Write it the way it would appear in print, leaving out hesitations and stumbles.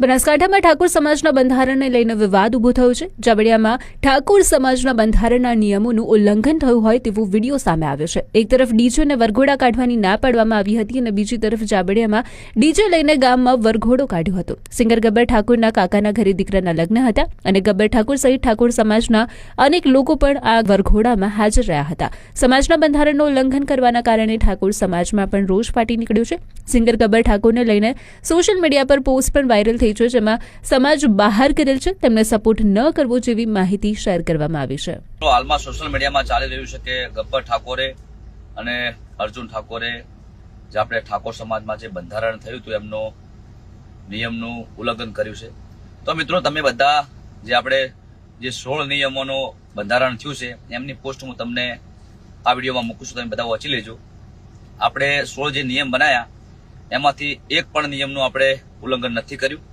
બનાસકાંઠામાં ઠાકોર સમાજના બંધારણને લઈને વિવાદ ઉભો થયો છે। જાબડિયામાં ઠાકોર સમાજના બંધારણના નિયમોનું ઉલ્લંઘન થયું હોય તેવો વિડીયો સામે આવ્યો છે। એક તરફ ડીજેને વરઘોડા કાઢવાની ના પાડવામાં આવી હતી અને બીજી તરફ જાબડિયામાં ડીજે લઈને ગામમાં વરઘોડો કાઢ્યો હતો। સિંગર ગબ્બર ઠાકોરના કાકાના ઘરે દીકરાના લગ્ન હતા અને ગબ્બર ઠાકોર સહિત ઠાકોર સમાજના અનેક લોકો પણ આ વરઘોડામાં હાજર રહ્યા હતા। સમાજના બંધારણનું ઉલ્લંઘન કરવાના કારણે ઠાકોર સમાજમાં પણ રોષ ફાટી નીકળ્યો છે। સિંગર ગબ્બર ઠાકોરને લઈને સોશિયલ મીડિયા પર પોસ્ટ પણ વાયરલ થઈ છે, જેમાં સમાજ બહાર કરેલ છે તેમને સપોર્ટ ન કરવો જેવી માહિતી શેર કરવામાં આવી છે। હાલમાં સોશિયલ મીડિયામાં ચાલી રહ્યું છે કે ગબ્બર ઠાકોરે અને અર્જુન ઠાકોરે જે આપણે ઠાકોર સમાજમાં જે બંધારણ થયું હતું એમનો નિયમનું ઉલ્લંઘન કર્યું છે। તો મિત્રો તમે બધા જે આપણે જે 16 નિયમોનું બંધારણ થયું છે એમની પોસ્ટ હું તમને આ વિડીયોમાં મૂકું છું, તમે બધા વાંચી લેજો। આપણે 16 જે નિયમ બનાવ્યા એમાંથી એક પણ નિયમનું આપણે ઉલ્લંઘન નથી કર્યું।